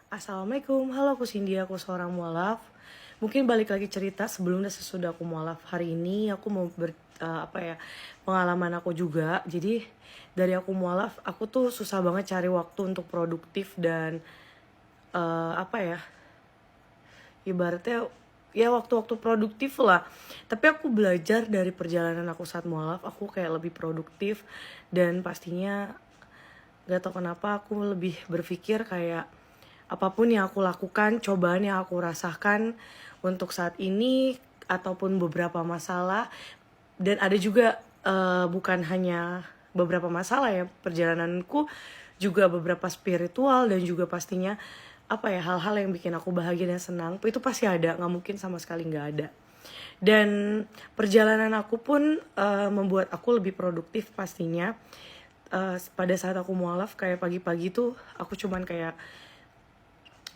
Assalamualaikum, halo aku Cindy, aku seorang mualaf. Mungkin balik lagi cerita sebelum dan sesudah aku mualaf. Hari ini aku mau pengalaman aku juga. Jadi dari aku mualaf, aku tuh susah banget cari waktu untuk produktif dan eh, apa ya, ibaratnya ya waktu-waktu produktif lah. Tapi aku belajar dari perjalanan aku saat mualaf, aku kayak lebih produktif dan pastinya gak tau kenapa aku lebih berpikir kayak apapun yang aku lakukan, cobaan yang aku rasakan untuk saat ini ataupun beberapa masalah, dan ada juga bukan hanya beberapa masalah ya, perjalananku juga beberapa spiritual dan juga pastinya hal-hal yang bikin aku bahagia dan senang itu pasti ada, nggak mungkin sama sekali nggak ada. Dan perjalanan aku pun membuat aku lebih produktif pastinya. Pada saat aku mualaf kayak pagi-pagi tuh aku cuman kayak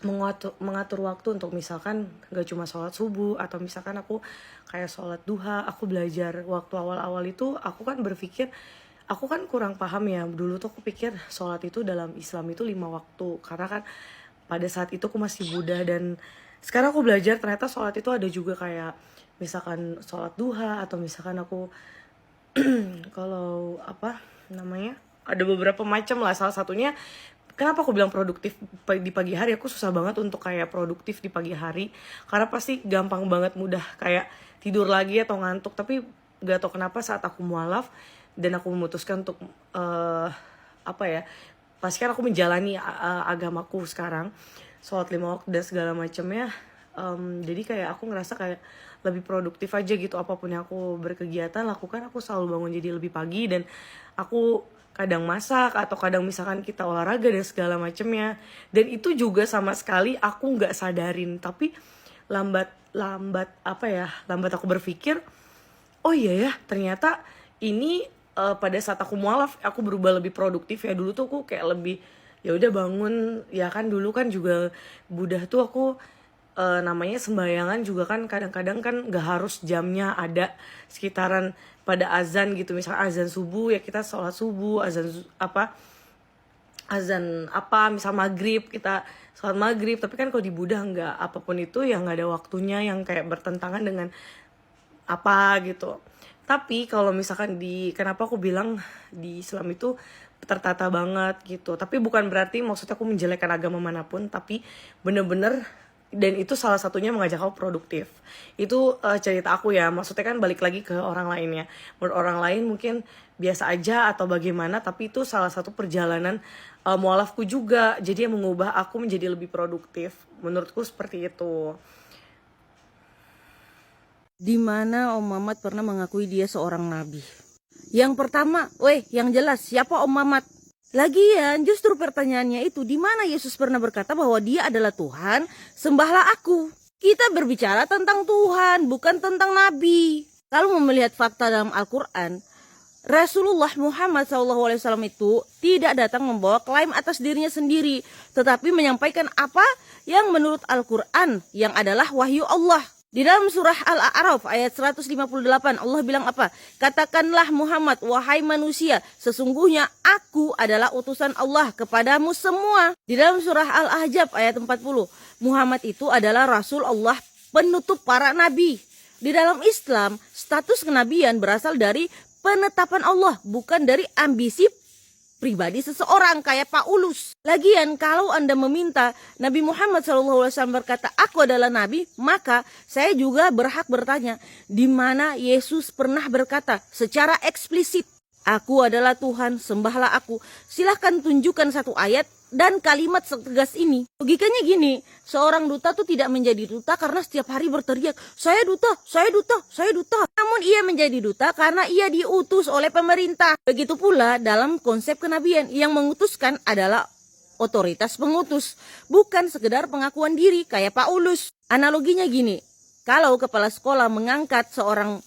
mengatur waktu untuk misalkan gak cuma sholat subuh atau misalkan aku kayak sholat duha. Aku belajar waktu awal-awal itu aku kan berpikir aku kan kurang paham ya, dulu tuh aku pikir sholat itu dalam Islam itu 5 waktu karena kan pada saat itu aku masih Buddha. Dan sekarang aku belajar ternyata sholat itu ada juga kayak misalkan sholat duha atau misalkan aku kalau ada beberapa macam lah. Salah satunya kenapa aku bilang produktif di pagi hari, aku susah banget untuk kayak produktif di pagi hari karena pasti gampang banget mudah kayak tidur lagi atau ngantuk. Tapi gak tau kenapa saat aku mualaf dan aku memutuskan untuk pasti kan aku menjalani agamaku sekarang, sholat 5 waktu dan segala macamnya. Jadi kayak aku ngerasa kayak lebih produktif aja gitu, apapun yang aku berkegiatan lakukan aku selalu bangun jadi lebih pagi. Dan aku kadang masak atau kadang misalkan kita olahraga dan segala macamnya. Dan itu juga sama sekali aku nggak sadarin, tapi lambat aku berpikir, oh iya ya ternyata ini pada saat aku mualaf aku berubah lebih produktif ya. Dulu tuh aku kayak lebih ya udah bangun ya kan, dulu kan juga Buddha tuh aku namanya sembayangan juga kan kadang-kadang kan gak harus jamnya ada, sekitaran pada azan gitu. Misalnya azan subuh ya kita sholat subuh, misal maghrib kita sholat maghrib. Tapi kan kalau di Buddha nggak, apapun itu yang nggak ada waktunya yang kayak bertentangan dengan apa gitu. Tapi kalau misalkan kenapa aku bilang di Islam itu tertata banget gitu, tapi bukan berarti maksudnya aku menjelekkan agama manapun, tapi bener-bener, dan itu salah satunya mengajak kamu produktif. Itu cerita aku ya, maksudnya kan balik lagi ke orang lainnya. Menurut orang lain mungkin biasa aja atau bagaimana, tapi itu salah satu perjalanan mualafku juga. Jadi yang mengubah aku menjadi lebih produktif. Menurutku seperti itu. Di mana Om Mamat pernah mengakui dia seorang nabi. Yang pertama, yang jelas siapa Om Mamat? Lagian justru pertanyaannya itu, di mana Yesus pernah berkata bahwa dia adalah Tuhan, sembahlah aku. Kita berbicara tentang Tuhan, bukan tentang nabi. Kalau melihat fakta dalam Al-Quran, Rasulullah Muhammad SAW itu tidak datang membawa klaim atas dirinya sendiri, tetapi menyampaikan apa yang menurut Al-Quran yang adalah wahyu Allah. Di dalam surah Al-A'raf ayat 158 Allah bilang apa? Katakanlah Muhammad, wahai manusia, sesungguhnya aku adalah utusan Allah kepadamu semua. Di dalam surah Al-Ahzab ayat 40, Muhammad itu adalah Rasul Allah, penutup para nabi. Di dalam Islam, status kenabian berasal dari penetapan Allah, bukan dari ambisi pribadi seseorang kayak Paulus. Lagian kalau Anda meminta Nabi Muhammad SAW berkata aku adalah nabi, maka saya juga berhak bertanya, di mana Yesus pernah berkata secara eksplisit, aku adalah Tuhan, sembahlah aku. Silahkan tunjukkan satu ayat dan kalimat setegas ini. Logikanya gini, seorang duta tuh tidak menjadi duta karena setiap hari berteriak, saya duta, saya duta, saya duta. Namun ia menjadi duta karena ia diutus oleh pemerintah. Begitu pula dalam konsep kenabian, yang mengutuskan adalah otoritas pengutus, bukan sekedar pengakuan diri kayak Paulus. Analoginya gini, kalau kepala sekolah mengangkat seorang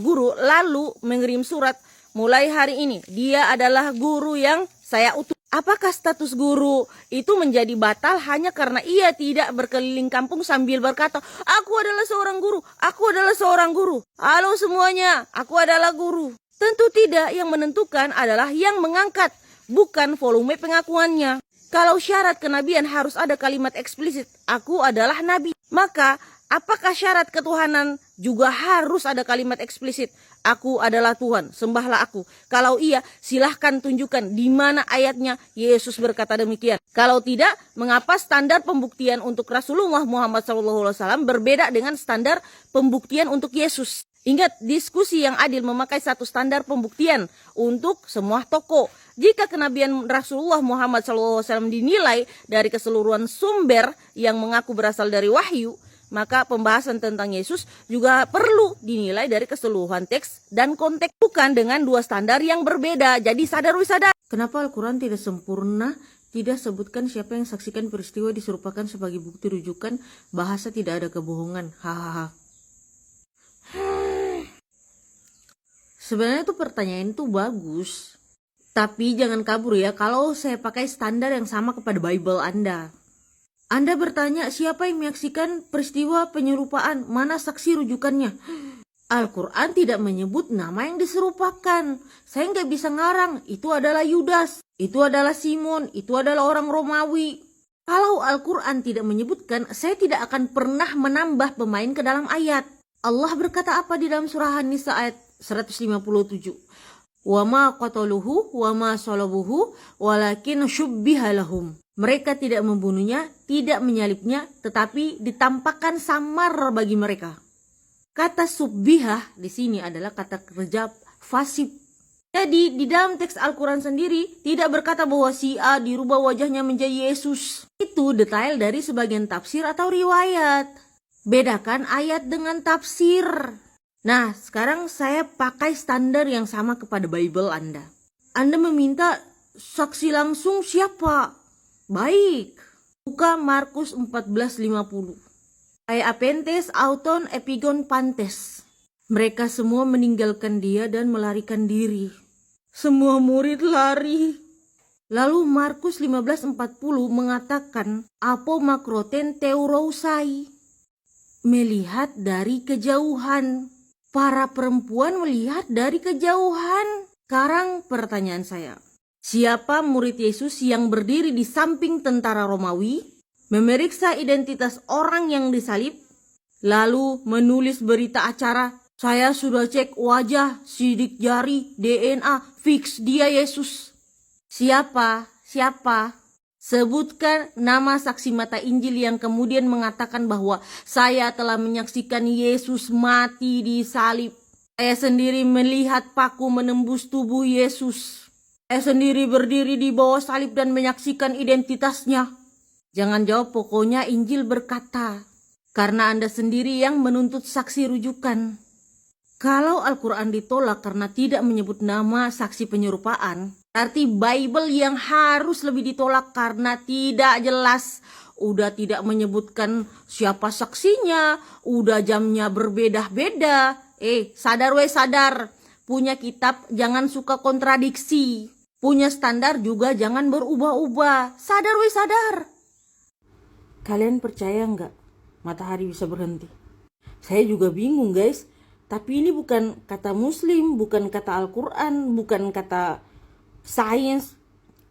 guru lalu mengirim surat, mulai hari ini dia adalah guru yang saya utus. Apakah status guru itu menjadi batal hanya karena ia tidak berkeliling kampung sambil berkata, aku adalah seorang guru, aku adalah seorang guru. Halo semuanya, aku adalah guru. Tentu tidak, yang menentukan adalah yang mengangkat, bukan volume pengakuannya. Kalau syarat kenabian harus ada kalimat eksplisit, aku adalah nabi. Maka apakah syarat ketuhanan juga harus ada kalimat eksplisit, aku adalah Tuhan, sembahlah aku. Kalau iya, silahkan tunjukkan di mana ayatnya Yesus berkata demikian. Kalau tidak, mengapa standar pembuktian untuk Rasulullah Muhammad SAW berbeda dengan standar pembuktian untuk Yesus? Ingat, diskusi yang adil memakai satu standar pembuktian untuk semua tokoh. Jika kenabian Rasulullah Muhammad SAW dinilai dari keseluruhan sumber yang mengaku berasal dari wahyu, maka pembahasan tentang Yesus juga perlu dinilai dari keseluruhan teks dan konteks, bukan dengan dua standar yang berbeda. Jadi sadar. Kenapa Al-Quran tidak sempurna? Tidak sebutkan siapa yang saksikan peristiwa diserupakan sebagai bukti rujukan, bahasa tidak ada kebohongan. Hahaha. Sebenarnya tuh pertanyaan itu bagus. Tapi jangan kabur ya kalau saya pakai standar yang sama kepada Bible Anda. Anda bertanya siapa yang menyaksikan peristiwa penyerupaan, mana saksi rujukannya? Al-Quran tidak menyebut nama yang diserupakan. Saya nggak bisa ngarang, itu adalah Yudas, itu adalah Simon, itu adalah orang Romawi. Kalau Al-Quran tidak menyebutkan, saya tidak akan pernah menambah pemain ke dalam ayat. Allah berkata apa di dalam surah An-Nisa ayat 157? Wa ma qataluhu wa ma salabuhu walakin syubbiha lahum. Mereka tidak membunuhnya, tidak menyalibnya, tetapi ditampakkan samar bagi mereka. Kata subbihah di sini adalah kata kerja fasib. Jadi di dalam teks Al-Quran sendiri tidak berkata bahwa si A dirubah wajahnya menjadi Yesus. Itu detail dari sebagian tafsir atau riwayat. Bedakan ayat dengan tafsir. Nah, sekarang saya pakai standar yang sama kepada Bible Anda. Anda meminta saksi langsung siapa? Baik. Buka Markus 14:50. Ai apentes auton epigon pantes. Mereka semua meninggalkan dia dan melarikan diri. Semua murid lari. Lalu Markus 15:40 mengatakan apo makroten teurousai. Melihat dari kejauhan. Para perempuan melihat dari kejauhan. Sekarang pertanyaan saya. Siapa murid Yesus yang berdiri di samping tentara Romawi, memeriksa identitas orang yang disalib, lalu menulis berita acara, saya sudah cek wajah, sidik jari, DNA, fix dia Yesus. Siapa? Sebutkan nama saksi mata Injil yang kemudian mengatakan bahwa saya telah menyaksikan Yesus mati di salib. Saya sendiri melihat paku menembus tubuh Yesus. Saya sendiri berdiri di bawah salib dan menyaksikan identitasnya. Jangan jawab pokoknya Injil berkata. Karena Anda sendiri yang menuntut saksi rujukan. Kalau Al-Quran ditolak karena tidak menyebut nama saksi penyerupaan, berarti Bible yang harus lebih ditolak karena tidak jelas. Udah tidak menyebutkan siapa saksinya, udah jamnya berbeda-beda. Sadar. Punya kitab jangan suka kontradiksi. Punya standar juga jangan berubah-ubah. Sadar. Kalian percaya nggak matahari bisa berhenti? Saya juga bingung guys. Tapi ini bukan kata Muslim, bukan kata Al-Quran, bukan kata sains.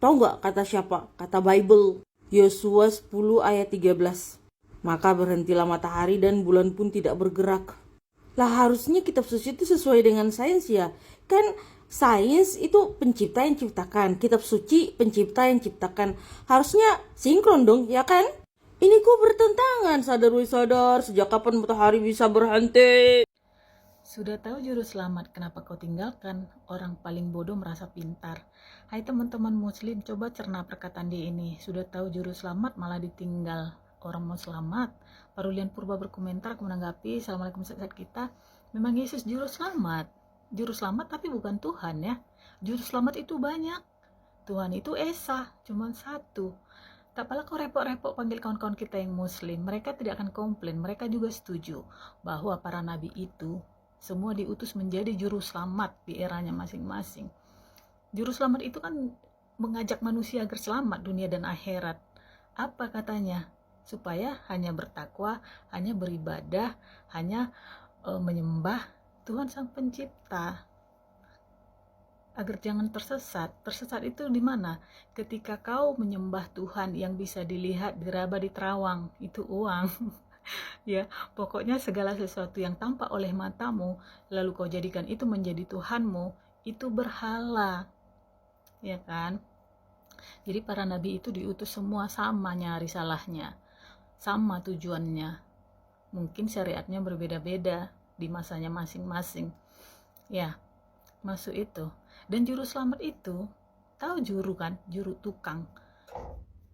Tahu nggak kata siapa? Kata Bible. Yosua 10 ayat 13. Maka berhentilah matahari dan bulan pun tidak bergerak. Lah harusnya kitab suci itu sesuai dengan sains ya. Kan sains itu pencipta yang ciptakan. Kitab suci pencipta yang ciptakan. Harusnya sinkron dong ya kan? Ini kok bertentangan. Sadar. Sejak kapan matahari bisa berhenti? Sudah tahu juru selamat, kenapa kau tinggalkan? Orang paling bodoh merasa pintar. Hai teman-teman muslim, coba cerna perkataan dia ini. Sudah tahu juru selamat malah ditinggal. Orang mau selamat. Parulian Purba berkomentar, menanggapi, Assalamualaikum sahabat kita. Memang Yesus juru selamat. Juru selamat tapi bukan Tuhan ya. Juru selamat itu banyak. Tuhan itu Esa, cuma satu. Tak apalah kau repot-repot panggil kawan-kawan kita yang muslim. Mereka tidak akan komplain. Mereka juga setuju bahwa para nabi itu semua diutus menjadi juru selamat di eranya masing-masing. Juru selamat itu kan mengajak manusia agar selamat dunia dan akhirat. Apa katanya? Supaya hanya bertakwa, hanya beribadah, hanya menyembah Tuhan Sang Pencipta. agar jangan tersesat. Tersesat itu di mana? Ketika kau menyembah Tuhan yang bisa dilihat, diraba, di terawang, itu uang. Ya, pokoknya segala sesuatu yang tampak oleh matamu, lalu kau jadikan itu menjadi Tuhanmu, itu berhala. Ya kan? Jadi para nabi itu diutus semua sama nyari salahnya, sama tujuannya. Mungkin syariatnya berbeda-beda di masanya masing-masing. Ya, masuk itu. Dan juru selamat itu, tahu juru kan? Juru tukang.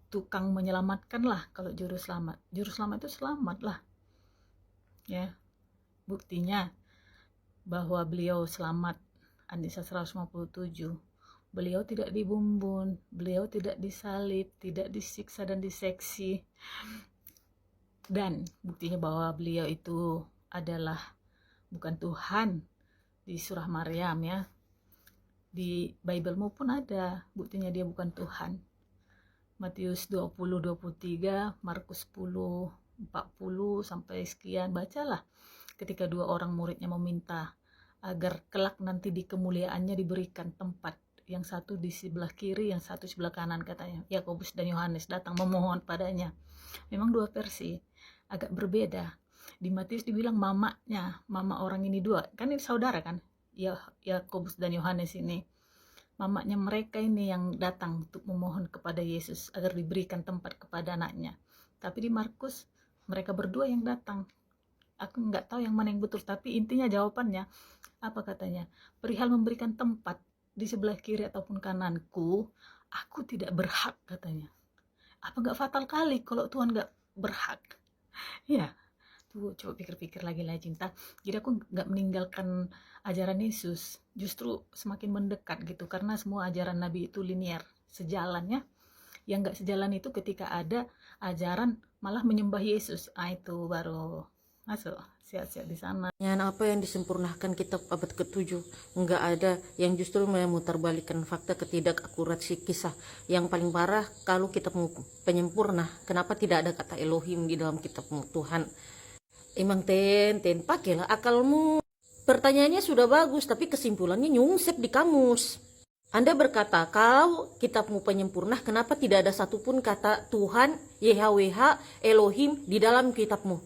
Tukang menyelamatkan lah kalau juru selamat. Juru selamat itu selamat lah. Ya, buktinya bahwa beliau selamat. An-Nisa 157. Beliau tidak dibumbun, beliau tidak disalib, tidak disiksa dan diseksi. Dan buktinya bahwa beliau itu adalah bukan Tuhan. Di surah Maryam ya, di Bible-mu pun ada buktinya dia bukan Tuhan. Matius 20:23, Markus 10:40 sampai sekian, bacalah. Ketika dua orang muridnya meminta agar kelak nanti di kemuliaannya diberikan tempat, yang satu di sebelah kiri, yang satu sebelah kanan, katanya Yakobus dan Yohanes datang memohon padanya. Memang dua versi agak berbeda. Di Matius dibilang mamanya, mama orang ini dua, kan ini saudara kan, ya Yakobus dan Yohanes ini, mamanya mereka ini yang datang untuk memohon kepada Yesus agar diberikan tempat kepada anaknya. Tapi di Markus mereka berdua yang datang. Aku nggak tahu yang mana yang betul, tapi intinya jawabannya apa katanya? Perihal memberikan tempat di sebelah kiri ataupun kananku, aku tidak berhak, katanya. Apa nggak fatal kali kalau Tuhan nggak berhak? Ya, tuh coba pikir-pikir lagi lah cinta. Jadi aku nggak meninggalkan ajaran Yesus, justru semakin mendekat gitu, karena semua ajaran Nabi itu linear, sejalannya. Yang nggak sejalan itu ketika ada ajaran malah menyembah Yesus, itu baru masuk siap-siap di sana. Yang apa yang disempurnakan kitab abad ke-7? Enggak ada, yang justru memutarbalikkan fakta, ketidakakurasi kisah. Yang paling parah, kalau kitab penyempurna, kenapa tidak ada kata Elohim di dalam kitab Tuhan? Emang ten pakailah akalmu. Pertanyaannya sudah bagus, tapi kesimpulannya nyungsep di kamus. Anda berkata, kalau kitabmu penyempurna, kenapa tidak ada satupun kata Tuhan, YHWH, Elohim di dalam kitabmu?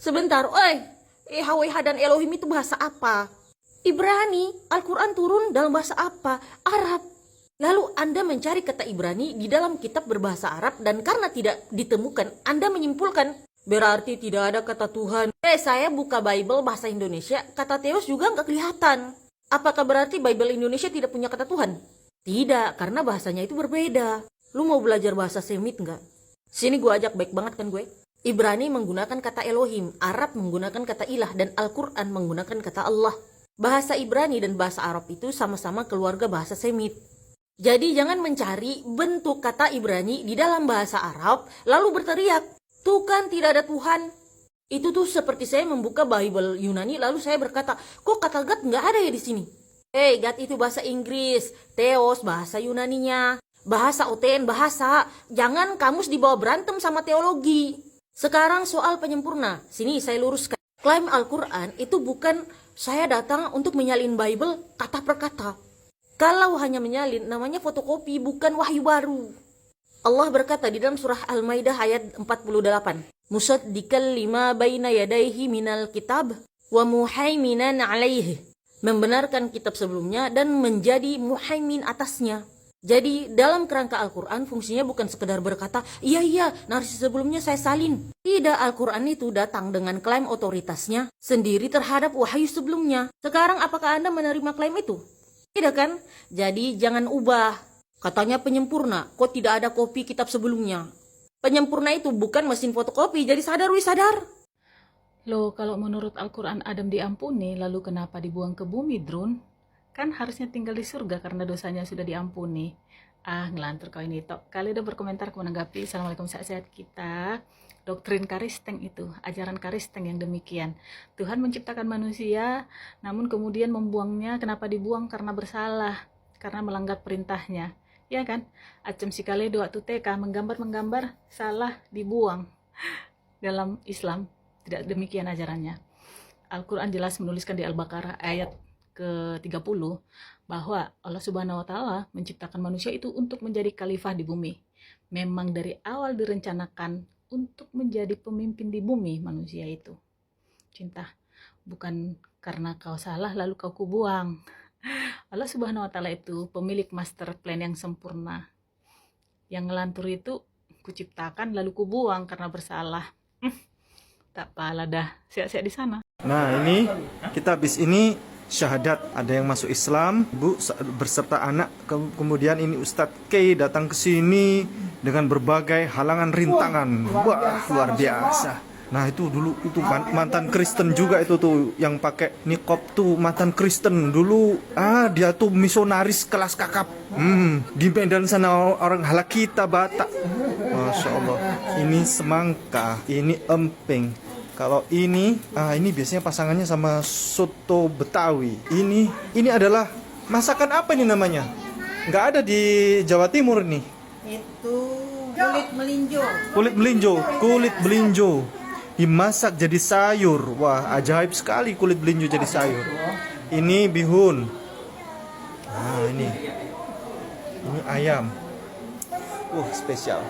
Sebentar, YHWH dan Elohim itu bahasa apa? Ibrani, Al-Quran turun dalam bahasa apa? Arab. Lalu Anda mencari kata Ibrani di dalam kitab berbahasa Arab, dan karena tidak ditemukan, Anda menyimpulkan berarti tidak ada kata Tuhan. Saya buka Bible bahasa Indonesia, kata Theos juga nggak kelihatan. Apakah berarti Bible Indonesia tidak punya kata Tuhan? Tidak, karena bahasanya itu berbeda. Lu mau belajar bahasa Semit nggak? Sini gue ajak, baik banget kan gue? Ibrani menggunakan kata Elohim, Arab menggunakan kata ilah, dan Al-Quran menggunakan kata Allah. Bahasa Ibrani dan bahasa Arab itu sama-sama keluarga bahasa Semit. Jadi jangan mencari bentuk kata Ibrani di dalam bahasa Arab, lalu berteriak, tuh kan tidak ada Tuhan. Itu tuh seperti saya membuka Bible Yunani, lalu saya berkata, kok kata God nggak ada ya di sini? God itu bahasa Inggris, Theos bahasa Yunaninya, bahasa OTN bahasa. Jangan kamus dibawa berantem sama teologi. Sekarang soal penyempurna, sini saya luruskan. Klaim Al-Quran itu bukan saya datang untuk menyalin Bible kata per kata. Kalau hanya menyalin, namanya fotokopi, bukan wahyu baru. Allah berkata di dalam surah Al-Maidah ayat 48, Musaddiqal lima baina yadaihi minal kitab wa muhaiminan alaihi. Membenarkan kitab sebelumnya dan menjadi muhaimin atasnya. Jadi dalam kerangka Al-Quran fungsinya bukan sekedar berkata, iya, narasi sebelumnya saya salin. Tidak, Al-Quran itu datang dengan klaim otoritasnya sendiri terhadap wahyu sebelumnya. Sekarang apakah Anda menerima klaim itu? Tidak kan? Jadi jangan ubah. Katanya penyempurna, kok tidak ada kopi kitab sebelumnya? Penyempurna itu bukan mesin fotokopi, jadi sadar. Loh, kalau menurut Al-Quran Adam diampuni, lalu kenapa dibuang ke bumi, Drun? Kan harusnya tinggal di surga karena dosanya sudah diampuni. Ngelantur kau ini tok. Kali udah berkomentar menanggapi. Assalamualaikum, sehat-sehat kita. Doktrin Karisteng itu, ajaran Karisteng yang demikian. Tuhan menciptakan manusia, namun kemudian membuangnya. Kenapa dibuang? Karena bersalah, karena melanggar perintahnya. Ya kan? Acem sikale doa TK menggambar salah dibuang. Dalam Islam tidak demikian ajarannya. Al-Quran jelas menuliskan di Al-Baqarah ayat ke-30 bahwa Allah Subhanahu wa taala menciptakan manusia itu untuk menjadi khalifah di bumi. Memang dari awal direncanakan untuk menjadi pemimpin di bumi manusia itu. Cinta, bukan karena kau salah lalu kau kubuang. Allah Subhanahu wa taala itu pemilik master plan yang sempurna. Yang ngelantur itu kuciptakan lalu kubuang karena bersalah. Tak pala dah, siap-siap di sana. Nah ini kita habis ini syahadat, ada yang masuk Islam, ibu berserta anak, kemudian ini Ustadz K datang ke sini dengan berbagai halangan rintangan, wah luar biasa. Nah itu dulu itu mantan Kristen juga itu tuh yang pakai niqab tuh mantan Kristen dulu, dia tuh misionaris kelas kakap, di Medan sana orang Halakita Batak, masya Allah. Ini semangka, ini emping. Kalau ini biasanya pasangannya sama soto Betawi. Ini adalah masakan apa ini namanya? Nggak ada di Jawa Timur nih. Itu kulit melinjo. Kulit belinjo dimasak jadi sayur. Wah, ajaib sekali kulit belinjo jadi sayur. Ini bihun. Nah, ini ayam. Spesial.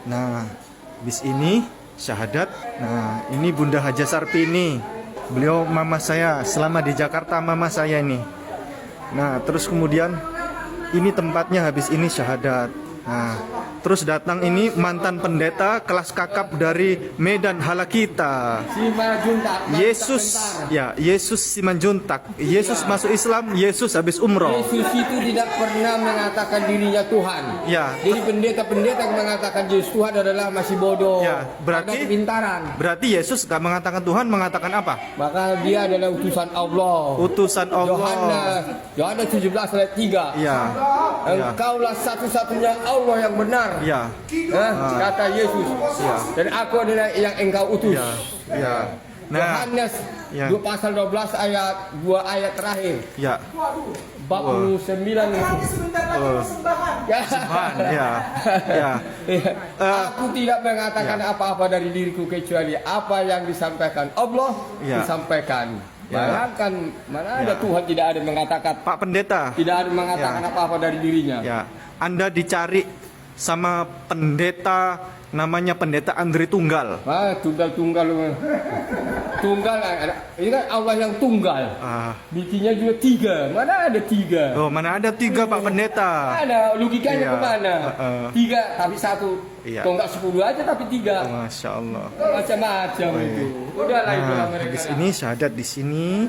Nah, habis ini syahadat. Nah, ini Bunda Haja Sarpini. Beliau mama saya selama di Jakarta, mama saya ini. Nah, terus kemudian ini tempatnya habis ini syahadat. Nah, terus datang ini mantan pendeta kelas kakap dari Medan Halakita. Yesus Simanjuntak. Yesus masuk Islam, Yesus habis umroh. Yesus itu tidak pernah mengatakan dirinya Tuhan. Ya. Jadi pendeta-pendeta yang mengatakan Yesus Tuhan adalah masih bodoh. Ya, berarti ada kepintaran. Berarti Yesus gak mengatakan Tuhan, mengatakan apa? Maka dia adalah utusan Allah. Utusan Allah. Yohanes 17 ayat 3. Ya. Engkaulah satu-satunya Allah yang benar. Ya. Kata Yesus. Ya. Dan aku adalah yang engkau utus. Ya. Nah, Yohanes 2 pasal 12 ayat 2 ayat terakhir. Ya. 49 Aku tidak mengatakan apa-apa dari diriku kecuali apa yang disampaikan Allah disampaikan. Bayangkan mana ada Tuhan tidak ada mengatakan. Pak Pendeta tidak ada mengatakan apa-apa dari dirinya. Ya, Anda dicari sama pendeta namanya Pendeta Andri Tunggal. Tunggal. Ini kan Allah yang tunggal. Bikinnya juga 3. Mana ada 3? Oh, mana ada 3 Pak Pendeta? Ada logikanya kemana? 3 tapi 1. Kok enggak 10 aja tapi 3. Masya Allah. Macam-macam itu. Udahlah itulah mereka. Habis ini syahadat di sini.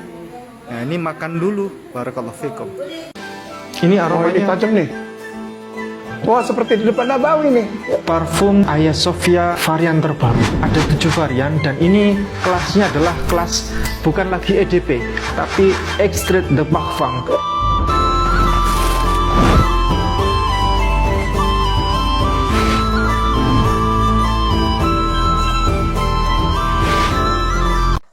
Nah, ini makan dulu. Barakallahu fikum. Ini aromanya tajam nih. Wah, seperti di depan Nabawi nih. Parfum Hagia Sophia varian terbaru. Ada 7 varian dan ini kelasnya adalah kelas bukan lagi EDP, tapi Extrait de Parfum.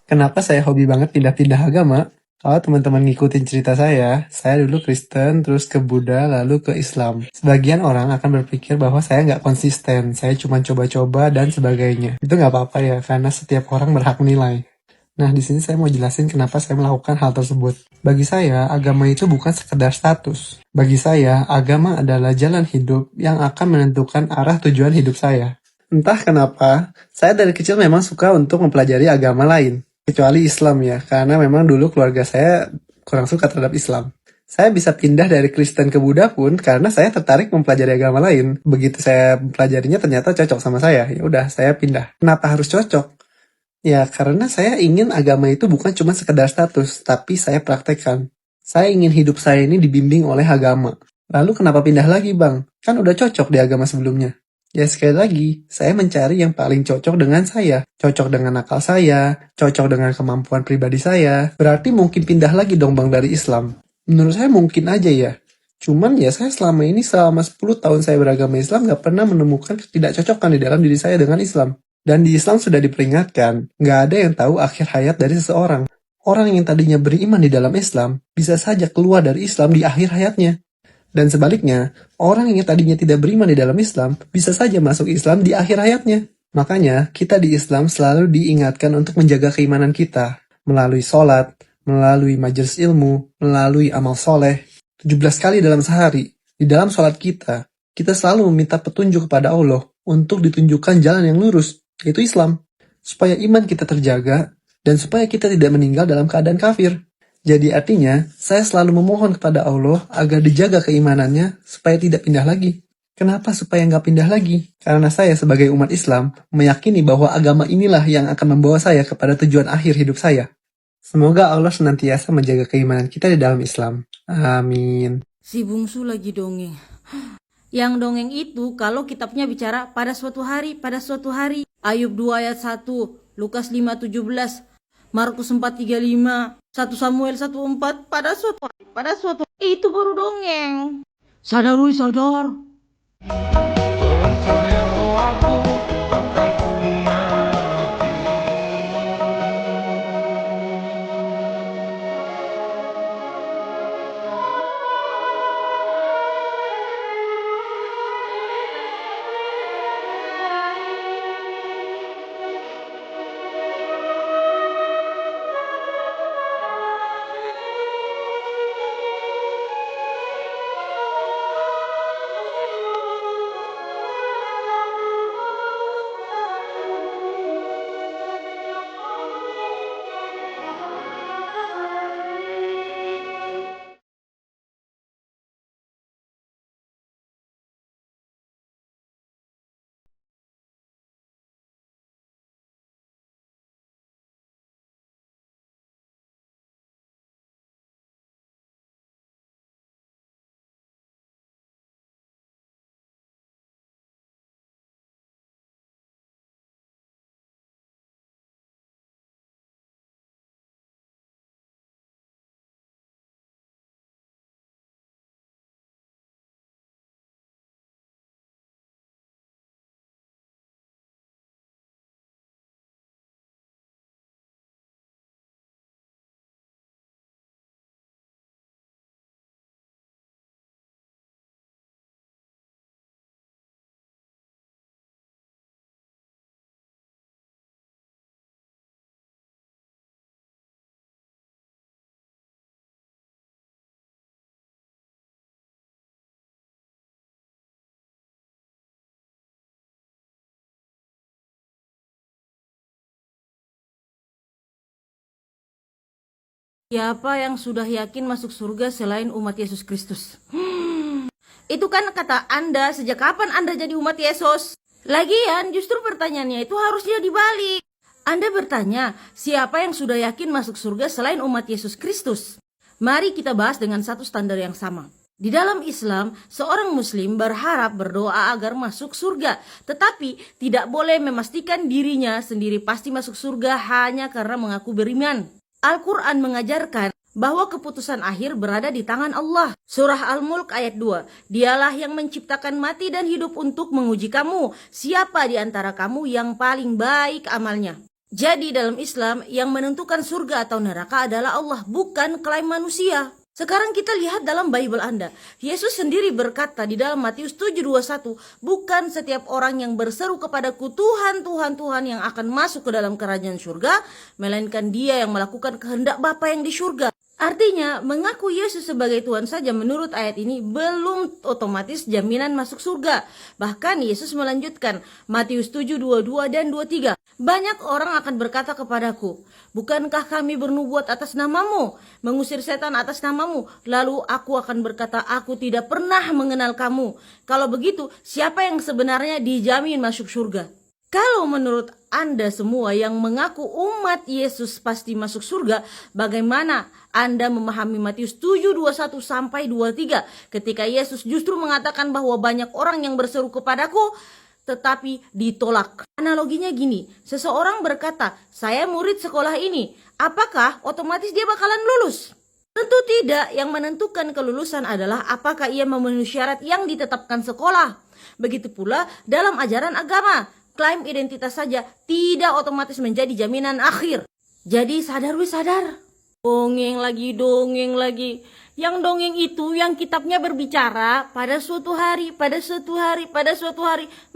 Kenapa saya hobi banget pindah-pindah agama? Kalau teman-teman ngikutin cerita saya dulu Kristen, terus ke Buddha, lalu ke Islam. Sebagian orang akan berpikir bahwa saya nggak konsisten, saya cuma coba-coba dan sebagainya. Itu nggak apa-apa ya, karena setiap orang berhak menilai. Nah, di sini saya mau jelasin kenapa saya melakukan hal tersebut. Bagi saya, agama itu bukan sekedar status. Bagi saya, agama adalah jalan hidup yang akan menentukan arah tujuan hidup saya. Entah kenapa, saya dari kecil memang suka untuk mempelajari agama lain. Kecuali Islam ya, karena memang dulu keluarga saya kurang suka terhadap Islam. Saya bisa pindah dari Kristen ke Buddha pun karena saya tertarik mempelajari agama lain. Begitu saya mempelajarinya ternyata cocok sama saya, ya udah saya pindah. Kenapa harus cocok? Ya karena saya ingin agama itu bukan cuma sekedar status, tapi saya praktekkan. Saya ingin hidup saya ini dibimbing oleh agama. Lalu kenapa pindah lagi bang? Kan udah cocok di agama sebelumnya. Ya sekali lagi, saya mencari yang paling cocok dengan saya. Cocok dengan akal saya, cocok dengan kemampuan pribadi saya. Berarti mungkin pindah lagi dong bang dari Islam. Menurut saya mungkin aja ya. Cuman ya saya selama 10 tahun saya beragama Islam gak pernah menemukan ketidakcocokan di dalam diri saya dengan Islam. Dan di Islam sudah diperingatkan, gak ada yang tahu akhir hayat dari seseorang. Orang yang tadinya beriman di dalam Islam, bisa saja keluar dari Islam di akhir hayatnya. Dan sebaliknya, orang yang tadinya tidak beriman di dalam Islam bisa saja masuk Islam di akhir hayatnya. Makanya, kita di Islam selalu diingatkan untuk menjaga keimanan kita melalui sholat, melalui majelis ilmu, melalui amal soleh, 17 kali dalam sehari. Di dalam sholat kita selalu meminta petunjuk kepada Allah untuk ditunjukkan jalan yang lurus, yaitu Islam, supaya iman kita terjaga dan supaya kita tidak meninggal dalam keadaan kafir. Jadi artinya, saya selalu memohon kepada Allah agar dijaga keimanannya supaya tidak pindah lagi. Kenapa supaya nggak pindah lagi? Karena saya sebagai umat Islam meyakini bahwa agama inilah yang akan membawa saya kepada tujuan akhir hidup saya. Semoga Allah senantiasa menjaga keimanan kita di dalam Islam. Amin. Si bungsu lagi dongeng. Yang dongeng itu kalau kitabnya bicara pada suatu hari. Ayub 2 ayat 1, Lukas 5:17, Markus 4:35, 1 Samuel 1:4, pada suatu itu baru dongeng. Sadar. Siapa yang sudah yakin masuk surga selain umat Yesus Kristus? Itu kan kata Anda, sejak kapan Anda jadi umat Yesus? Lagian justru pertanyaannya itu harusnya dibalik. Anda bertanya, siapa yang sudah yakin masuk surga selain umat Yesus Kristus? Mari kita bahas dengan satu standar yang sama. Di dalam Islam, seorang muslim berharap berdoa agar masuk surga, tetapi tidak boleh memastikan dirinya sendiri pasti masuk surga hanya karena mengaku beriman. Al-Quran mengajarkan bahwa keputusan akhir berada di tangan Allah. Surah Al-Mulk ayat 2. Dialah yang menciptakan mati dan hidup untuk menguji kamu. Siapa di antara kamu yang paling baik amalnya? Jadi dalam Islam yang menentukan surga atau neraka adalah Allah, bukan klaim manusia. Sekarang kita lihat dalam Bible Anda. Yesus sendiri berkata di dalam Matius 7:21, bukan setiap orang yang berseru kepadaku Tuhan, Tuhan, Tuhan yang akan masuk ke dalam kerajaan surga, melainkan dia yang melakukan kehendak Bapa yang di surga. Artinya, mengaku Yesus sebagai Tuhan saja menurut ayat ini belum otomatis jaminan masuk surga. Bahkan Yesus melanjutkan, Matius 7:22 dan 23. Banyak orang akan berkata kepadaku, bukankah kami bernubuat atas namamu, mengusir setan atas namamu? Lalu aku akan berkata, aku tidak pernah mengenal kamu. Kalau begitu, siapa yang sebenarnya dijamin masuk surga? Kalau menurut Anda semua yang mengaku umat Yesus pasti masuk surga, bagaimana Anda memahami Matius 7:21 sampai 23 ketika Yesus justru mengatakan bahwa banyak orang yang berseru kepadaku tetapi ditolak? Analoginya gini, seseorang berkata, saya murid sekolah ini, apakah otomatis dia bakalan lulus? Tentu tidak. Yang menentukan kelulusan adalah apakah ia memenuhi syarat yang ditetapkan sekolah. Begitu pula dalam ajaran agama, klaim identitas saja tidak otomatis menjadi jaminan akhir. Jadi sadar. Dongeng lagi. Yang dongeng itu yang kitabnya berbicara pada suatu hari.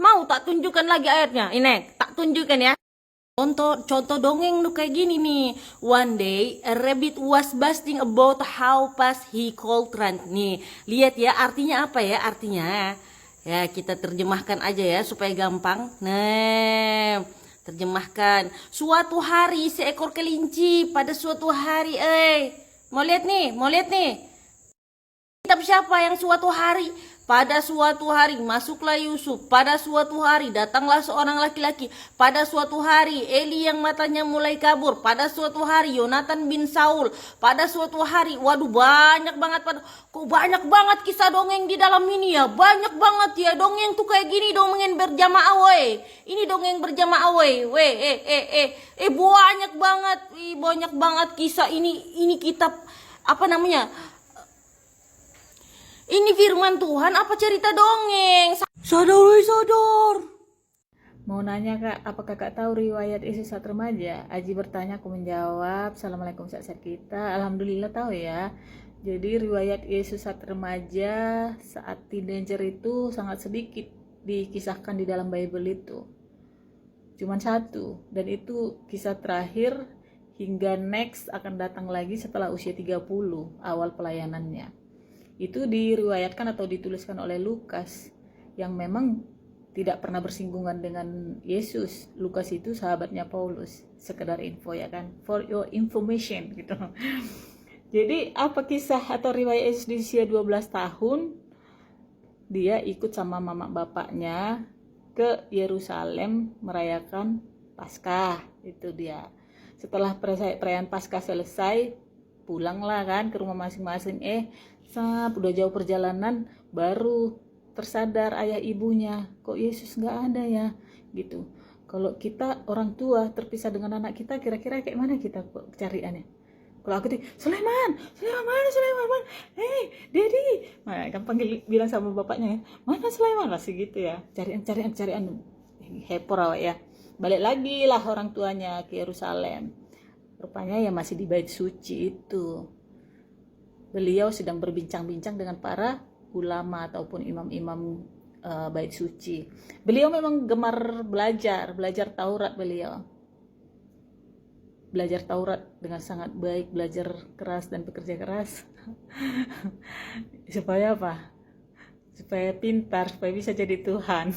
Mau tak tunjukkan lagi ayatnya? Ini, tak tunjukkan ya. Contoh dongeng tuh kayak gini nih. One day a rabbit was boasting about how fast he could run. Nih, lihat ya artinya apa ya? Artinya ya kita terjemahkan aja ya supaya gampang. Nah, terjemahkan. Suatu hari seekor kelinci pada suatu hari, mau lihat nih. Tapi siapa yang suatu hari? Pada suatu hari masuklah Yusuf. Pada suatu hari datanglah seorang laki-laki. Pada suatu hari Eli yang matanya mulai kabur. Pada suatu hari Yonatan bin Saul. Pada suatu hari, waduh banyak banget. Kok banyak banget kisah dongeng di dalam ini ya. Banyak banget ya dongeng tuh kayak gini, dongeng berjamaah weh. Ini dongeng berjamaah weh. Banyak banget. Banyak banget kisah ini kitab apa namanya? Ini firman Tuhan apa cerita dongeng? Sadar. Mau nanya kak, apa kakak tahu riwayat Yesus saat remaja? Aji bertanya, aku menjawab, Assalamualaikum saat kita. Alhamdulillah tahu ya. Jadi riwayat Yesus saat remaja, saat teenager itu sangat sedikit dikisahkan di dalam Bible itu. Cuman satu, dan itu kisah terakhir hingga next akan datang lagi setelah usia 30 awal pelayanannya. Itu diriwayatkan atau dituliskan oleh Lukas yang memang tidak pernah bersinggungan dengan Yesus. Lukas itu sahabatnya Paulus, sekedar info ya kan, for your information gitu. Jadi apa kisah atau riwayat Yesus di usia 12 tahun dia ikut sama mama bapaknya ke Yerusalem merayakan Paskah. Itu dia. Setelah perayaan Paskah selesai, pulanglah kan ke rumah masing-masing. Udah jauh perjalanan baru tersadar ayah ibunya, kok Yesus nggak ada ya gitu. Kalau kita orang tua terpisah dengan anak kita, kira-kira kayak mana kita cariannya? Kalau aku tuh Sulaiman, Daddy, nah, kan panggil bilang sama bapaknya, mana Sulaiman, masih gitu ya, carian hepor awak ya. Balik lagi lah orang tuanya ke Yerusalem, rupanya ya masih di bait suci itu. Beliau sedang berbincang-bincang dengan para ulama ataupun imam-imam bait suci. Beliau memang gemar belajar Taurat beliau. Belajar Taurat dengan sangat baik, belajar keras dan bekerja keras. Supaya apa? Supaya pintar, supaya bisa jadi Tuhan.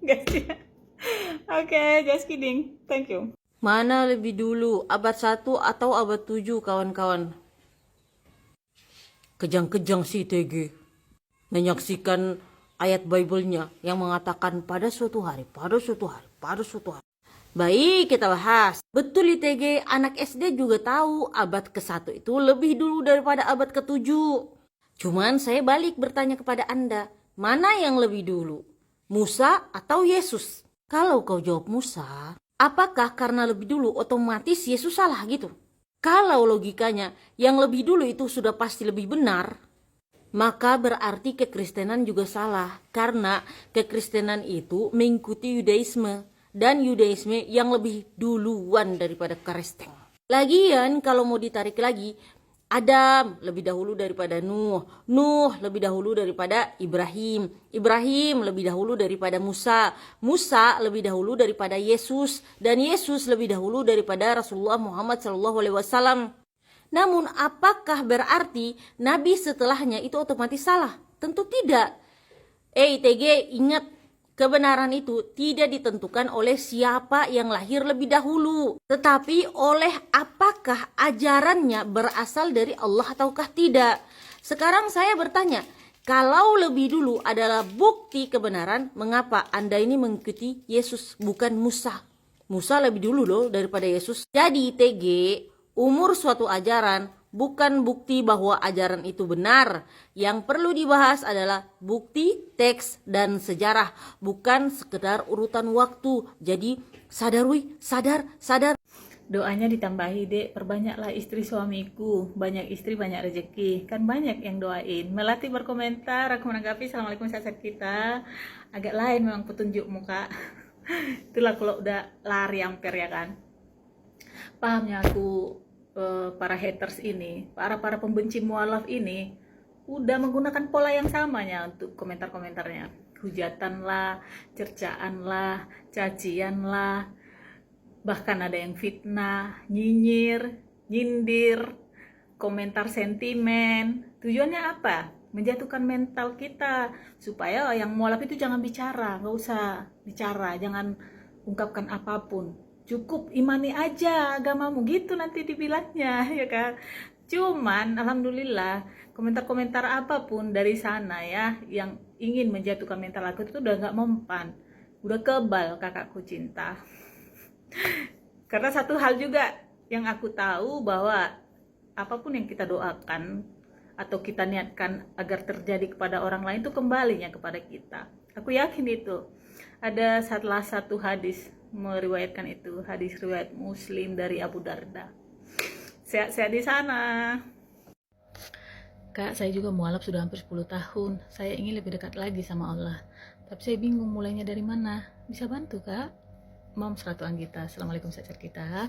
Guys ya. Oke, just kidding. Thank you. Mana lebih dulu, abad 1 atau abad 7 kawan-kawan? Kejang-kejang si TG menyaksikan ayat Bible-nya yang mengatakan pada suatu hari. Baik, kita bahas. Betul ITG, anak SD juga tahu abad ke-1 itu lebih dulu daripada abad ke-7. Cuman saya balik bertanya kepada Anda, mana yang lebih dulu? Musa atau Yesus? Kalau kau jawab Musa, apakah karena lebih dulu otomatis Yesus salah gitu? Kalau logikanya yang lebih dulu itu sudah pasti lebih benar, maka berarti kekristenan juga salah. Karena kekristenan itu mengikuti Yudaisme, dan Yudaisme yang lebih duluan daripada Kristen. Lagian kalau mau ditarik lagi, Adam lebih dahulu daripada Nuh, Nuh lebih dahulu daripada Ibrahim, Ibrahim lebih dahulu daripada Musa, Musa lebih dahulu daripada Yesus, dan Yesus lebih dahulu daripada Rasulullah Muhammad SAW. Namun apakah berarti Nabi setelahnya itu otomatis salah? Tentu tidak. ITG ingat, kebenaran itu tidak ditentukan oleh siapa yang lahir lebih dahulu, tetapi oleh apakah ajarannya berasal dari Allah ataukah tidak. Sekarang saya bertanya, kalau lebih dulu adalah bukti kebenaran, mengapa Anda ini mengikuti Yesus bukan Musa? Musa lebih dulu loh daripada Yesus. Jadi TG, umur suatu ajaran bukan bukti bahwa ajaran itu benar. Yang perlu dibahas adalah bukti, teks, dan sejarah, bukan sekedar urutan waktu. Jadi sadar sadar. Doanya ditambahi, Dek, perbanyaklah istri suamiku, banyak istri banyak rezeki. Kan banyak yang doain. Melati berkomentar, aku menanggapi, Assalamualaikum sahabat kita. Agak lain memang petunjuk muka. Itulah kalau udah lari amper ya kan. Pahamnya aku, para haters ini, para pembenci mualaf ini udah menggunakan pola yang samanya untuk komentar-komentarnya. Hujatan lah, cercaan lah, cacian lah. Bahkan ada yang fitnah, nyinyir, nyindir, komentar sentimen. Tujuannya apa? Menjatuhkan mental kita supaya yang mualaf itu jangan bicara, nggak usah bicara, jangan ungkapkan apapun. Cukup imani aja agamamu, gitu nanti dibilangnya, ya kan? Cuman alhamdulillah komentar-komentar apapun dari sana ya yang ingin menjatuhkan mental aku itu udah nggak mempan, udah kebal kakakku cinta. Karena satu hal juga yang aku tahu bahwa apapun yang kita doakan atau kita niatkan agar terjadi kepada orang lain itu kembalinya kepada kita. Aku yakin itu. Ada salah satu hadis meriwayatkan itu, hadis riwayat Muslim dari Abu Darda. Sehat-sehat di sana. Kak, saya juga mualaf sudah hampir 10 tahun. Saya ingin lebih dekat lagi sama Allah. Tapi saya bingung mulainya dari mana. Bisa bantu, Kak? Moms Ratu Anggita. Assalamualaikum sahabat kita.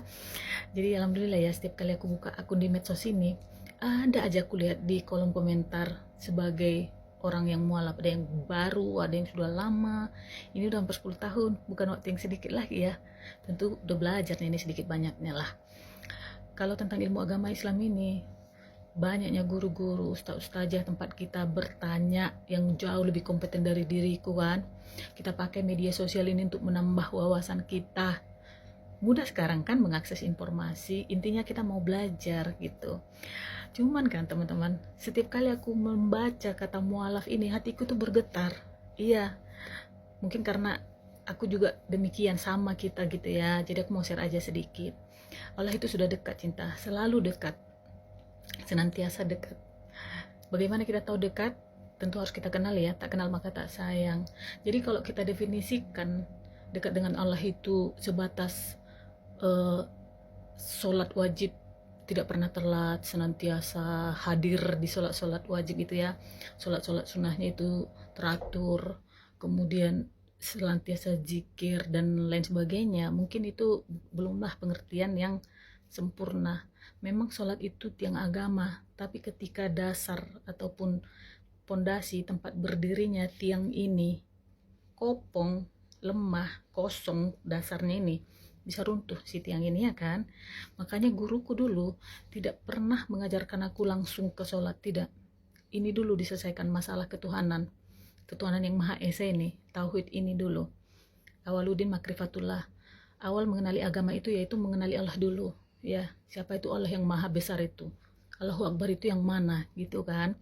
Jadi alhamdulillah ya, setiap kali aku buka akun di medsos ini, ada aja aku lihat di kolom komentar sebagai orang yang mualaf, ada yang baru, ada yang sudah lama. Ini udah hampir 10 tahun, bukan waktu yang sedikit lagi ya. Tentu udah belajar nih, ini sedikit banyaknya lah. Kalau tentang ilmu agama Islam ini, banyaknya guru-guru, ustaz-ustazah tempat kita bertanya yang jauh lebih kompeten dari diriku kan. Kita pakai media sosial ini untuk menambah wawasan kita. Mudah sekarang kan mengakses informasi, intinya kita mau belajar gitu. Cuman kan teman-teman, setiap kali aku membaca kata mualaf ini, hatiku tuh bergetar. Iya, mungkin karena aku juga demikian sama kita gitu ya. Jadi aku mau share aja sedikit. Allah itu sudah dekat cinta, selalu dekat, senantiasa dekat. Bagaimana kita tahu dekat? Tentu harus kita kenal ya, tak kenal maka tak sayang. Jadi kalau kita definisikan dekat dengan Allah itu sebatas sholat wajib, tidak pernah telat, senantiasa hadir di sholat-sholat wajib itu ya, sholat-sholat sunnahnya itu teratur, kemudian senantiasa zikir dan lain sebagainya, mungkin itu belumlah pengertian yang sempurna. Memang sholat itu tiang agama, tapi ketika dasar ataupun pondasi tempat berdirinya tiang ini kopong, lemah, kosong dasarnya ini, bisa runtuh si tiang ini ya kan. Makanya guruku dulu tidak pernah mengajarkan aku langsung ke sholat, tidak. Ini dulu diselesaikan masalah ketuhanan yang Maha Esa ini, tauhid ini dulu. Awaluddin makrifatullah. Awal mengenali agama itu yaitu mengenali Allah dulu. Ya, siapa itu Allah yang Maha Besar itu? Allahu Akbar itu yang mana gitu kan.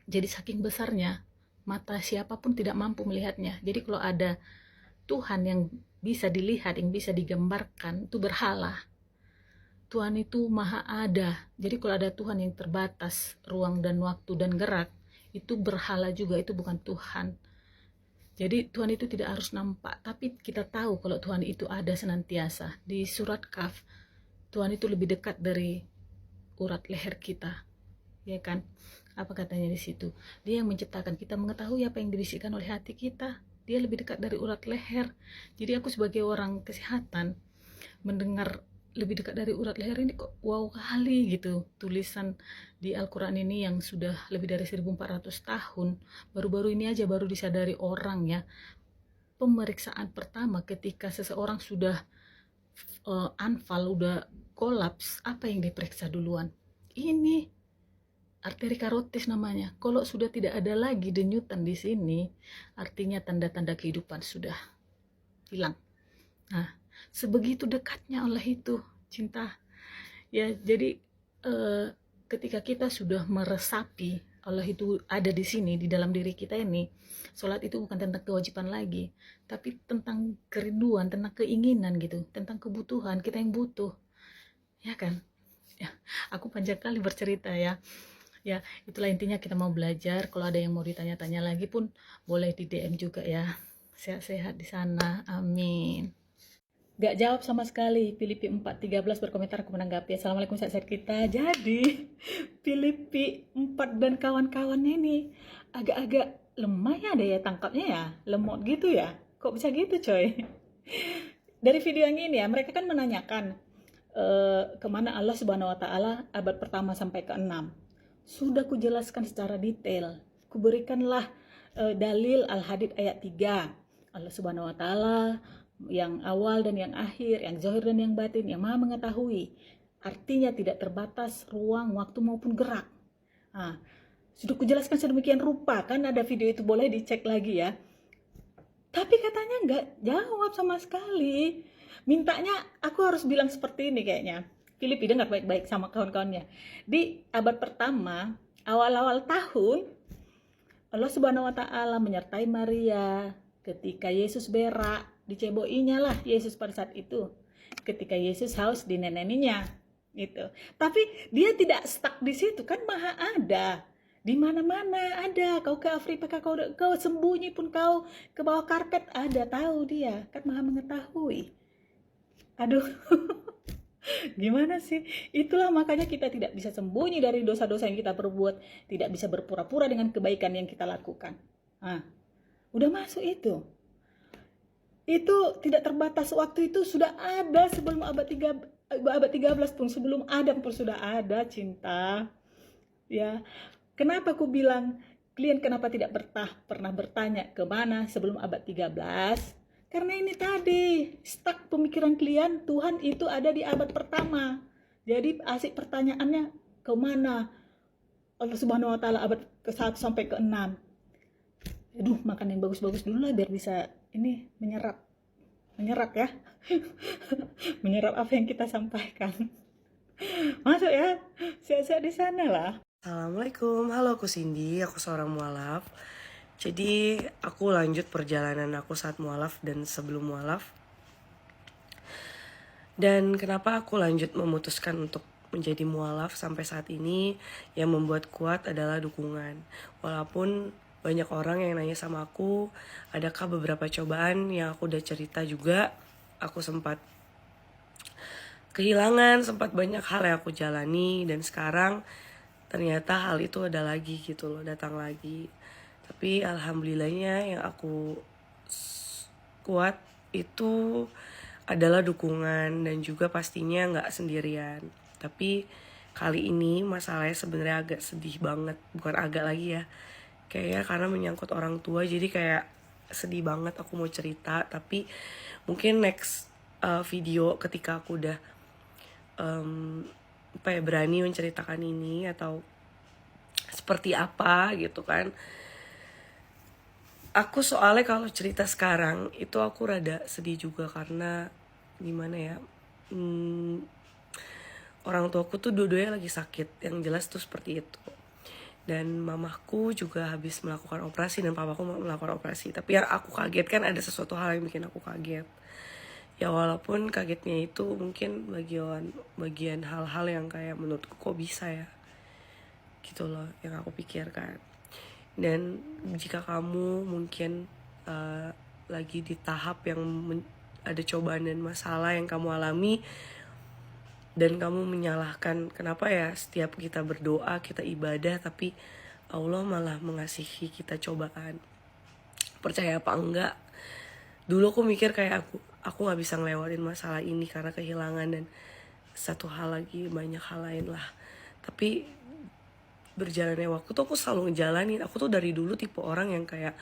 Jadi saking besarnya, mata siapapun tidak mampu melihatnya. Jadi kalau ada Tuhan yang bisa dilihat, yang bisa digambarkan, itu berhala. Tuhan itu maha ada. Jadi kalau ada Tuhan yang terbatas ruang dan waktu dan gerak, itu berhala juga, itu bukan Tuhan. Jadi Tuhan itu tidak harus nampak, tapi kita tahu kalau Tuhan itu ada senantiasa. Di surat Kaf, Tuhan itu lebih dekat dari urat leher kita, ya kan? Apa katanya di situ? Dia yang menciptakan kita, mengetahui apa yang dibisikkan oleh hati kita. Dia lebih dekat dari urat leher. Jadi aku sebagai orang kesehatan mendengar lebih dekat dari urat leher ini kok wow kali gitu. Tulisan di Al-Quran ini yang sudah lebih dari 1400 tahun, baru-baru ini aja baru disadari orang ya. Pemeriksaan pertama ketika seseorang sudah anfal, udah kolaps, apa yang diperiksa duluan? Ini arteri karotis namanya. Kalau sudah tidak ada lagi denyutan di sini, artinya tanda-tanda kehidupan sudah hilang. Nah, sebegitu dekatnya Allah itu cinta. Ya, jadi ketika kita sudah meresapi Allah itu ada di sini, di dalam diri kita ini, sholat itu bukan tentang kewajiban lagi, tapi tentang kerinduan, tentang keinginan gitu, tentang kebutuhan, kita yang butuh. Ya kan? Ya, aku panjang kali bercerita ya. Ya, itulah intinya kita mau belajar. Kalau ada yang mau ditanya-tanya lagi pun boleh di DM juga ya. Sehat-sehat di sana. Amin. Gak jawab sama sekali. Filipi 4:13 berkomentar, aku menanggapi. Assalamualaikum sahabat kita. Jadi Filipi 4 dan kawan-kawannya ini agak-agak lemah ya daya tangkapnya ya. Lemot gitu ya. Kok bisa gitu coy? Dari video yang ini ya, mereka kan menanyakan kemana Allah Subhanahu Wa Taala abad pertama sampai ke-6. Sudah kujelaskan secara detail. Kuberikanlah dalil Al-Hadid ayat 3. Allah Subhanahu Wa Taala yang awal dan yang akhir, yang zahir dan yang batin, yang maha mengetahui. Artinya tidak terbatas ruang, waktu maupun gerak. Nah, sudah kujelaskan sedemikian rupa, kan ada video itu, boleh dicek lagi ya. Tapi katanya nggak jawab sama sekali. Mintanya aku harus bilang seperti ini kayaknya. Filipi dengar baik-baik sama kawan-kawannya. Di abad pertama, awal-awal tahun, Allah Subhanahu wa taala menyertai Maria ketika Yesus berak, diceboinya lah Yesus pada saat itu. Ketika Yesus haus dineneninya gitu. Tapi dia tidak stuck di situ, kan maha ada. Di mana-mana ada. Kau ke Afrika, kau sembunyi pun, kau ke bawah karpet ada, tahu dia, kan maha mengetahui. Aduh. Gimana sih? Itulah makanya kita tidak bisa sembunyi dari dosa-dosa yang kita perbuat, tidak bisa berpura-pura dengan kebaikan yang kita lakukan. Nah, udah masuk itu. Itu tidak terbatas, waktu itu sudah ada sebelum abad 13 pun, sebelum Adam pun sudah ada, cinta. Ya. Kenapa aku bilang kalian kenapa tidak pernah bertanya kemana sebelum abad 13? Karena ini tadi, stuck pemikiran kalian, Tuhan itu ada di abad pertama. Jadi asik pertanyaannya, kemana Allah Subhanahu wa taala abad ke-1 sampai ke-6. Aduh, makan yang bagus-bagus dulu lah biar bisa ini menyerap ya. Menyerap apa yang kita sampaikan. Masuk ya, siap-siap di sana lah. Assalamualaikum, halo aku Cindy, aku seorang mualaf. Jadi aku lanjut perjalanan aku saat mualaf dan sebelum mualaf. Dan kenapa aku lanjut memutuskan untuk menjadi mualaf sampai saat ini, yang membuat kuat adalah dukungan. Walaupun banyak orang yang nanya sama aku, adakah beberapa cobaan yang aku udah cerita juga, aku sempat kehilangan, sempat banyak hal yang aku jalani, dan sekarang ternyata hal itu ada lagi gitu loh, datang lagi. Tapi alhamdulillahnya yang aku kuat itu adalah dukungan dan juga pastinya nggak sendirian. Tapi kali ini masalahnya sebenarnya agak sedih banget, bukan agak lagi ya. Kayaknya karena menyangkut orang tua, jadi kayak sedih banget aku mau cerita. Tapi mungkin next video ketika aku udah berani menceritakan ini atau seperti apa gitu kan. Aku soalnya kalau cerita sekarang itu aku rada sedih juga karena gimana ya, orang tuaku tuh dua-duanya lagi sakit, yang jelas tuh seperti itu. Dan mamaku juga habis melakukan operasi dan papaku melakukan operasi. Tapi yang aku kaget kan ada sesuatu hal yang bikin aku kaget. Ya walaupun kagetnya itu mungkin bagian hal-hal yang kayak menurutku kok bisa ya, gitu loh yang aku pikirkan. Dan jika kamu mungkin lagi di tahap yang ada cobaan dan masalah yang kamu alami, dan kamu menyalahkan kenapa ya setiap kita berdoa, kita ibadah, tapi Allah malah mengasihi kita cobaan. Percaya apa enggak, dulu aku mikir kayak aku gak bisa ngelewatin masalah ini karena kehilangan dan satu hal lagi, banyak hal lain lah. Tapi berjalannya waktu tuh aku selalu ngejalanin. Aku tuh dari dulu tipe orang yang kayak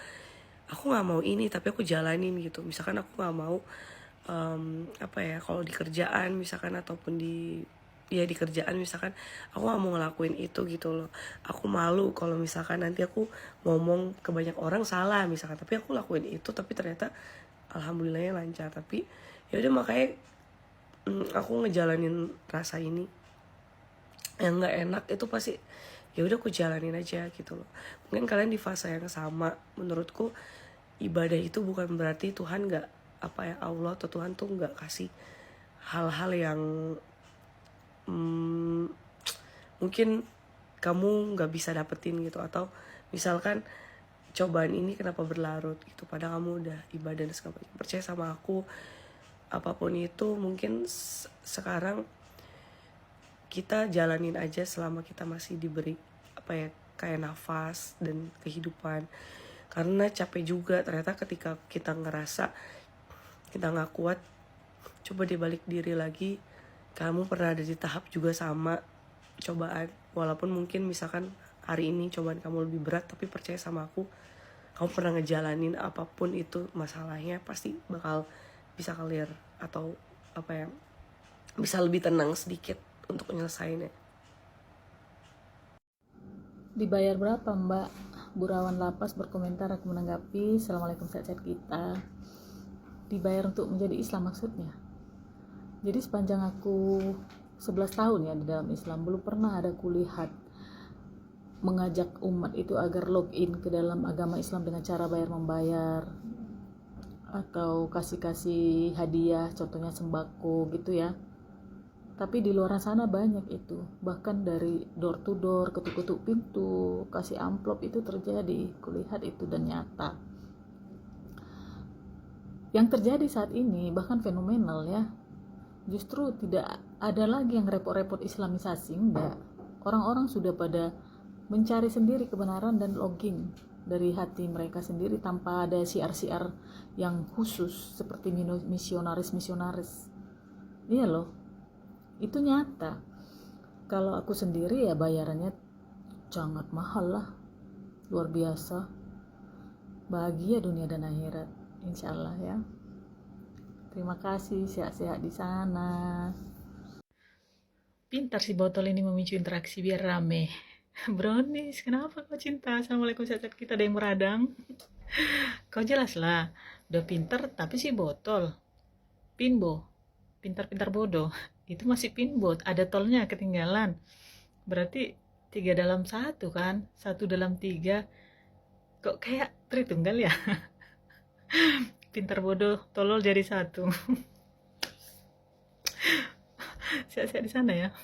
aku gak mau ini tapi aku jalanin gitu. Misalkan aku gak mau kalau di kerjaan misalkan, ataupun di kerjaan misalkan, aku gak mau ngelakuin itu gitu loh. Aku malu kalau misalkan nanti aku ngomong ke banyak orang salah misalkan, tapi aku lakuin itu tapi ternyata alhamdulillahnya lancar. Tapi yaudah, makanya aku ngejalanin rasa ini yang nggak enak itu pasti ya udah aku jalanin aja gitu loh. Mungkin kalian di fase yang sama. Menurutku ibadah itu bukan berarti Tuhan nggak Allah atau Tuhan tuh nggak kasih hal-hal yang mungkin kamu nggak bisa dapetin gitu. Atau misalkan cobaan ini kenapa berlarut gitu, padahal kamu udah ibadah dan segala macam. Percaya sama aku, apapun itu mungkin sekarang kita jalanin aja selama kita masih diberi kayak nafas dan kehidupan. Karena capek juga ternyata ketika kita ngerasa kita nggak kuat, coba dibalik diri lagi, kamu pernah ada di tahap juga sama cobaan. Walaupun mungkin misalkan hari ini cobaan kamu lebih berat, tapi percaya sama aku, kamu pernah ngejalanin apapun itu masalahnya, pasti bakal bisa clear atau apa ya, bisa lebih tenang sedikit untuk nyelesainnya. Dibayar berapa Mbak? Burawan Lapas berkomentar, aku menanggapi, Assalamualaikum sehat-sehat kita. Dibayar untuk menjadi Islam maksudnya? Jadi sepanjang aku 11 tahun ya di dalam Islam, belum pernah ada kulihat mengajak umat itu agar login ke dalam agama Islam dengan cara bayar-membayar atau kasih-kasih hadiah, contohnya sembako gitu ya. Tapi di luar sana banyak itu, bahkan dari door to door, ketuk-ketuk pintu, kasih amplop itu terjadi, kulihat itu dan nyata. Yang terjadi saat ini bahkan fenomenal ya, justru tidak ada lagi yang repot-repot islamisasi, enggak. Orang-orang sudah pada mencari sendiri kebenaran dan login dari hati mereka sendiri tanpa ada siar-siar yang khusus seperti misionaris. Iya loh, itu nyata. Kalau aku sendiri ya bayarannya sangat mahal lah, luar biasa. Bahagia dunia dan akhirat, insya Allah ya. Terima kasih, sehat-sehat di sana. Pintar si botol ini memicu interaksi biar rame. Brownies, kenapa kau cinta? Assalamualaikum sehat-sehat kita, ada yang meradang. Kau jelas lah, udah pintar tapi si botol. Pinbo, pintar-pintar bodoh. Itu masih pinbot, ada tolnya ketinggalan. Berarti 3 dalam 1 kan? 1 dalam 3. Kok kayak Tritunggal ya? Pintar bodoh, tolol jadi 1. Sehat-sehat di sana ya.